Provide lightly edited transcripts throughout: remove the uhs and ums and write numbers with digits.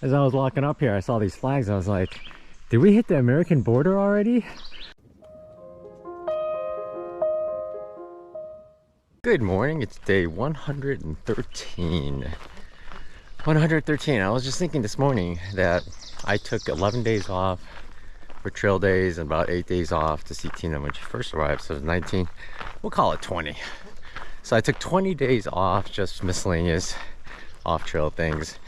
As I was walking up here, I saw these flags. I was like, did we hit the American border already? Good morning, it's day 113. 113. I was just thinking this morning that I took 11 days off for trail days and about 8 days off to see Tina when she first arrived, so it was 19. We'll call it 20. So I took 20 days off, just miscellaneous off-trail things.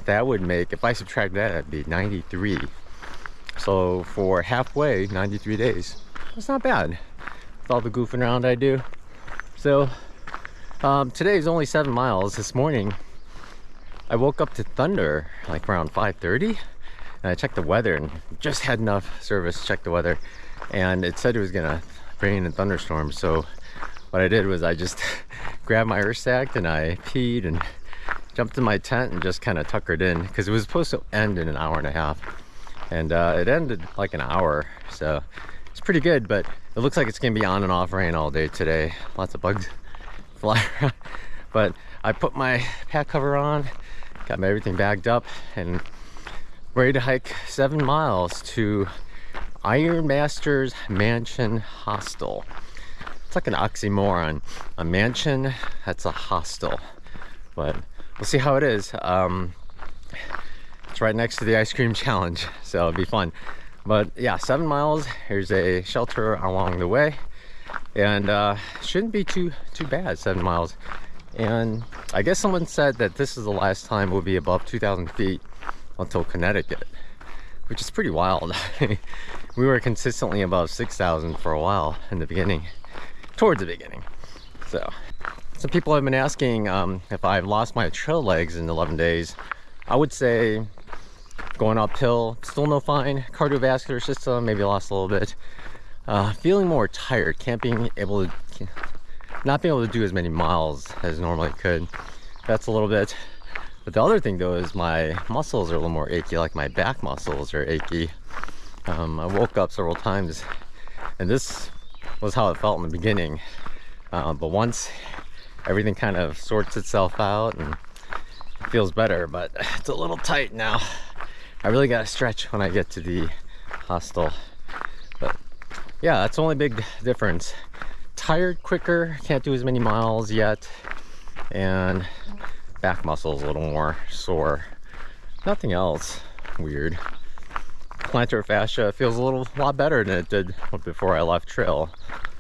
That would make, if I subtract that, that'd be 93. So for halfway, 93 days. That's not bad with all the goofing around I do. So today is only 7 miles. This morning I woke up to thunder like around 5:30, and I checked the weather and just had enough service to check the weather, and it said it was gonna rain and thunderstorms. So what I did was I just grabbed my earth sack and I peed and jumped in my tent and just kind of tuckered in, because it was supposed to end in an hour and a half, and it ended like an hour, so it's pretty good. But it looks like it's gonna be on and off rain all day today. Lots of bugs fly around. But I put my pack cover on, got everything bagged up, and ready to hike 7 miles to Ironmasters Mansion Hostel. It's like an oxymoron. A mansion, that's a hostel. But we'll see how it is. It's right next to the ice cream challenge, so it'll be fun. But yeah, 7 miles. Here's a shelter along the way, and shouldn't be too bad. 7 miles. And I guess someone said that this is the last time we'll be above 2,000 feet until Connecticut, which is pretty wild. We were consistently above 6,000 for a while in the beginning, towards the beginning. So some people have been asking if I've lost my trail legs in 11 days. I would say going uphill, still no fine. Cardiovascular system, maybe lost a little bit. Feeling more tired, not being able to do as many miles as normally could. That's a little bit. But the other thing though is my muscles are a little more achy, like my back muscles are achy. I woke up several times, and this was how it felt in the beginning. But once everything kind of sorts itself out and it feels better, but it's a little tight now. I really gotta stretch when I get to the hostel. But yeah, that's the only big difference. Tired quicker, can't do as many miles yet, and back muscles a little more sore. Nothing else weird. Plantar fascia feels a lot better than it did before I left trail.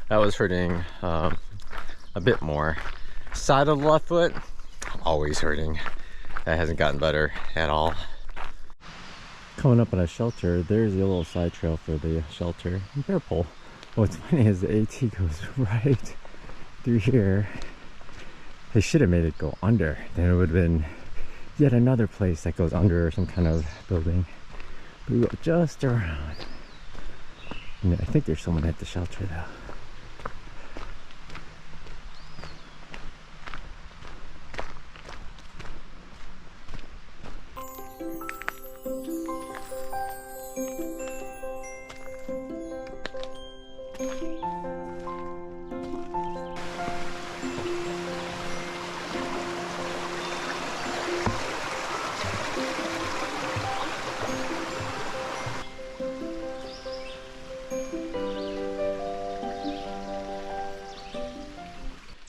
That was hurting a bit more. Side of the left foot, always hurting. That hasn't gotten better at all. Coming up on a shelter, there's a little side trail for the shelter. Bear pole. What's funny is the AT goes right through here. They should have made it go under. Then it would have been yet another place that goes under some kind of building. We go just around. And I think there's someone at the shelter though.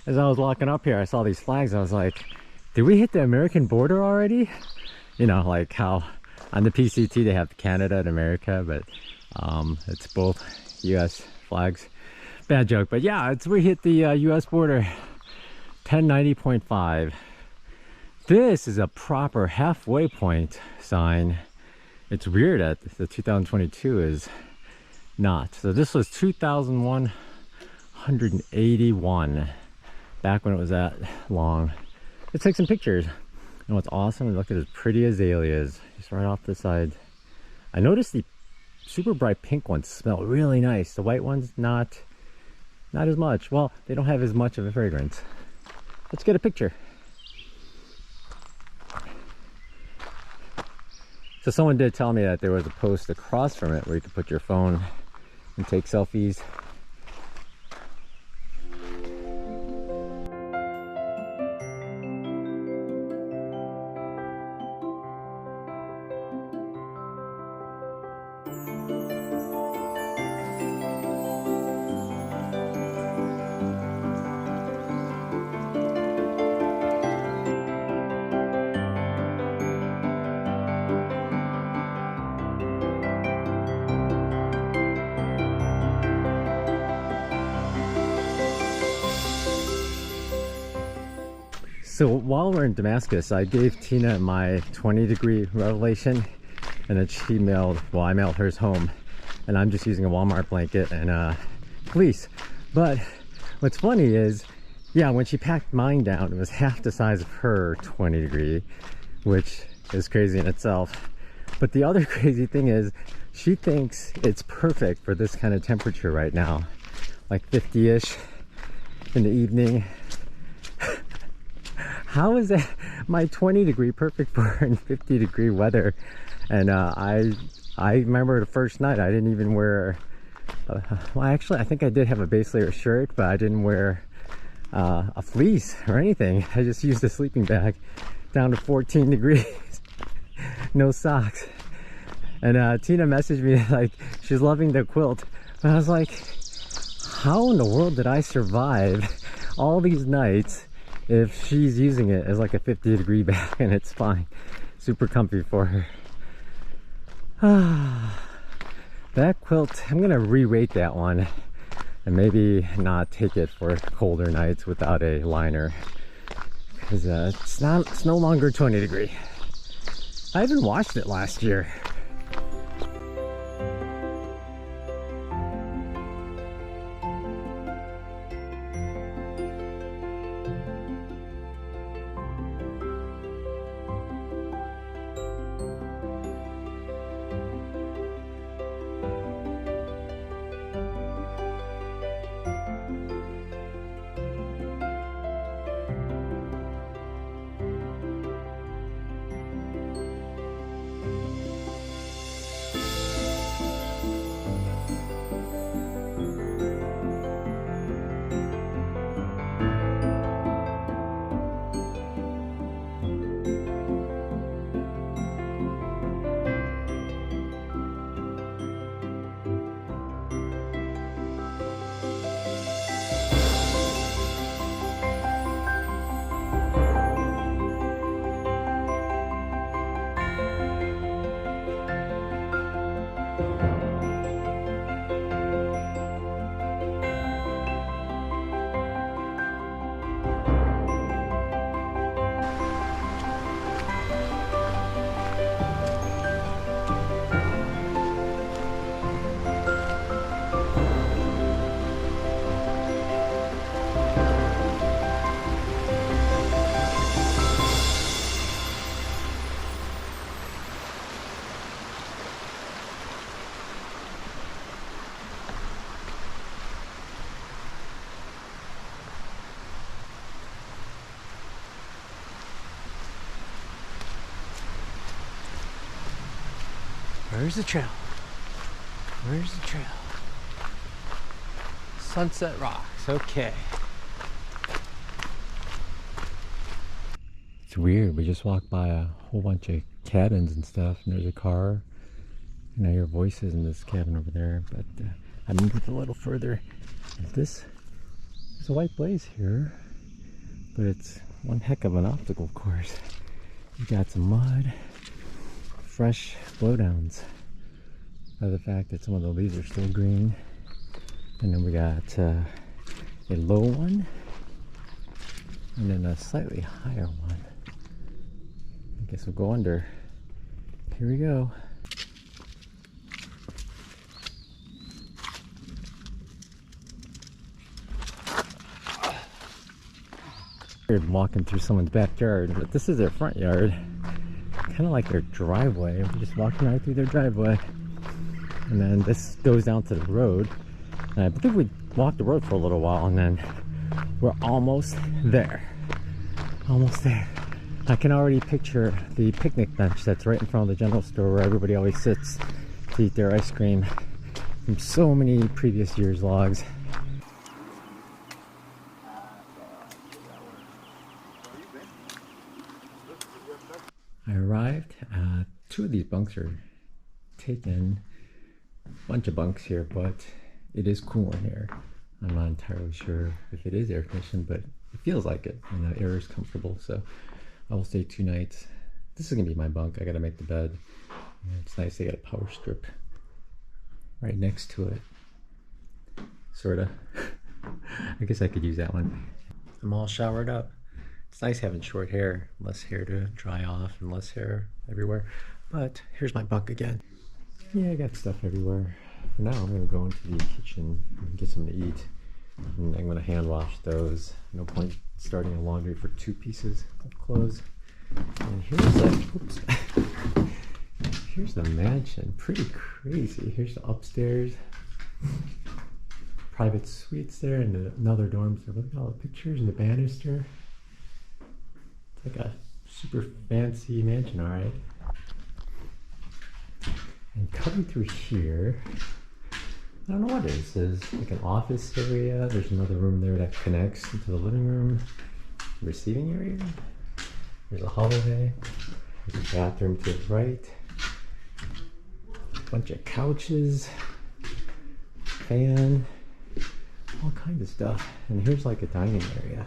As I was walking up here, I saw these flags. I was like, did we hit the American border already? You know, like how on the PCT they have Canada and America, but it's both US flags. Bad joke, but yeah, we hit the US border. 1090.5. This is a proper halfway point sign. It's weird that the 2022 is not. So this was 2,181 back when it was that long. Let's take some pictures. And what's awesome is look at his pretty azaleas just right off the side. I noticed the super bright pink ones smell really nice. The white ones not as much. Well, they don't have as much of a fragrance. Let's get a picture. So someone did tell me that there was a post across from it where you could put your phone and take selfies. So while we're in Damascus, I gave Tina my 20-degree revelation, and then she mailed, well, I mailed hers home, and I'm just using a Walmart blanket and fleece. But what's funny is, yeah, when she packed mine down, it was half the size of her 20-degree, which is crazy in itself. But the other crazy thing is, she thinks it's perfect for this kind of temperature right now, like 50-ish in the evening. How is that my 20-degree perfect for her in 50-degree weather? And I remember the first night I didn't even wear, well, actually I think I did have a base layer shirt, but I didn't wear a fleece or anything. I just used a sleeping bag down to 14 degrees, no socks. And Tina messaged me like she's loving the quilt, and I was like, how in the world did I survive all these nights if she's using it as like a 50-degree bag and it's fine, super comfy for her. That quilt, I'm gonna re-rate that one and maybe not take it for colder nights without a liner, because it's no longer 20 degree. I even washed it last year. Where's the trail? Where's the trail? Sunset Rocks, okay. It's weird, we just walked by a whole bunch of cabins and stuff, and there's a car, and I hear voices in this cabin over there, but I moved a little further. There's a white blaze here, but it's one heck of an obstacle course. You got some mud, fresh blowdowns by the fact that some of the leaves are still green, and then we got a low one and then a slightly higher one. I guess we'll go under. Here we go. We're walking through someone's backyard, but this is their front yard, kind of like their driveway. We're just walking right through their driveway, and then this goes down to the road, and I believe we walked the road for a little while, and then we're almost there. Almost there. I can already picture the picnic bench that's right in front of the general store where everybody always sits to eat their ice cream from so many previous years' logs. I arrived. Two of these bunks are taken. A bunch of bunks here, but it is cool in here. I'm not entirely sure if it is air conditioned, but it feels like it, and the air is comfortable. So I will stay 2 nights. This is gonna be my bunk. I gotta make the bed. And it's nice. They got a power strip right next to it, sorta. I guess I could use that one. I'm all showered up. It's nice having short hair, less hair to dry off and less hair everywhere. But here's my bunk again. Yeah, I got stuff everywhere. For now, I'm gonna go into the kitchen and get something to eat. And I'm gonna hand wash those. No point starting a laundry for 2 pieces of clothes. And here's oops. Here's the mansion. Pretty crazy. Here's the upstairs. Private suites there and another dorm. So look at all the pictures and the banister. It's like a super fancy mansion, all right. And cutting through here, I don't know what it is. There's like an office area. There's another room there that connects into the living room. Receiving area. There's a hallway. There's a bathroom to the right. A bunch of couches. Fan. All kinds of stuff. And here's like a dining area.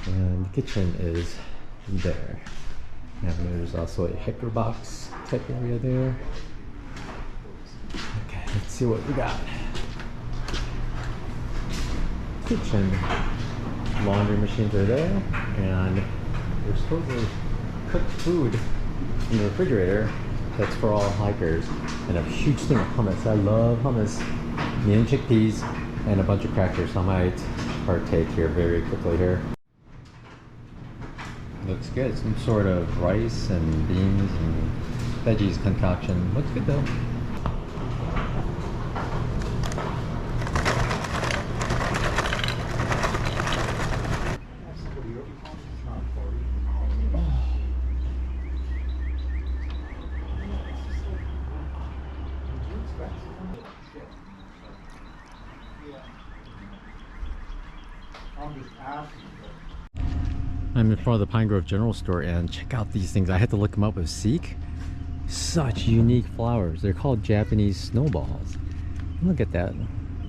And the kitchen is there. And there's also a hiker box type area there. Okay, let's see what we got. Kitchen. Laundry machines are there. And there's supposedly cooked food in the refrigerator that's for all hikers. And a huge thing of hummus. I love hummus. Me and chickpeas and a bunch of crackers. I might partake here very quickly here. Looks good. Some sort of rice and beans and veggies concoction. Looks good though. I'm in front of the Pine Grove General Store and check out these things. I had to look them up with Seek. Such unique flowers. They're called Japanese snowballs. Look at that.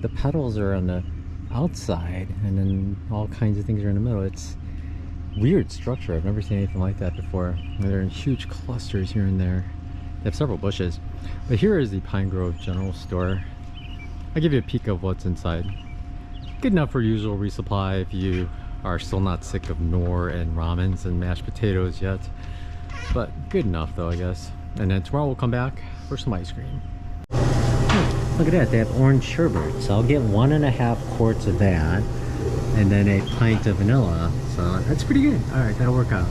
The petals are on the outside and then all kinds of things are in the middle. It's weird structure. I've never seen anything like that before. They're in huge clusters here and there. They have several bushes. But here is the Pine Grove General Store. I'll give you a peek of what's inside. Good enough for usual resupply if you are still not sick of Knorr and ramens and mashed potatoes yet. But good enough though, I guess. And then tomorrow we'll come back for some ice cream. Oh, look at that, they have orange sherbet. So I'll get 1.5 quarts of that and then a pint of vanilla. So that's pretty good. All right, that'll work out.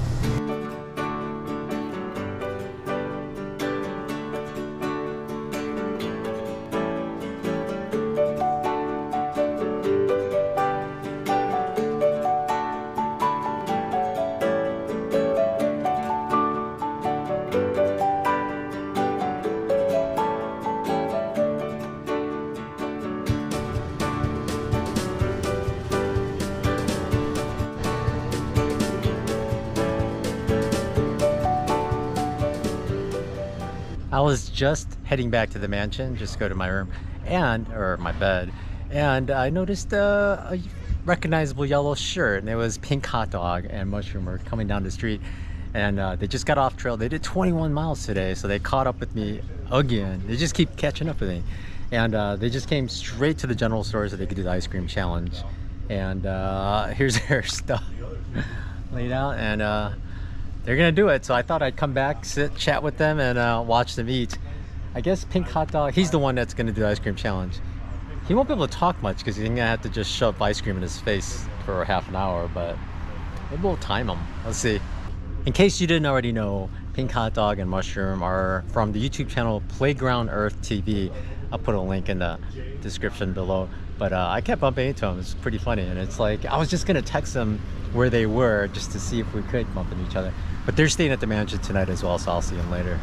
I was just heading back to the mansion, just to go to my room or my bed, and I noticed a recognizable yellow shirt, and it was Pink Hot Dog and Mushroom were coming down the street, and they just got off trail. They did 21 miles today, so they caught up with me again. They just keep catching up with me, and they just came straight to the general store so they could do the ice cream challenge. And here's their stuff laid out, and they're gonna do it, so I thought I'd come back, sit, chat with them, and watch them eat. I guess Pink Hot Dog, he's the one that's gonna do the ice cream challenge. He won't be able to talk much because he's gonna have to just shove ice cream in his face for half an hour, but maybe we'll time him. Let's see. In case you didn't already know, Pink Hot Dog and Mushroom are from the YouTube channel Playground Earth TV. I'll put a link in the description below. But I kept bumping into them. It's pretty funny, and it's like I was just gonna text them where they were just to see if we could bump into each other. But they're staying at the mansion tonight as well, so I'll see them later.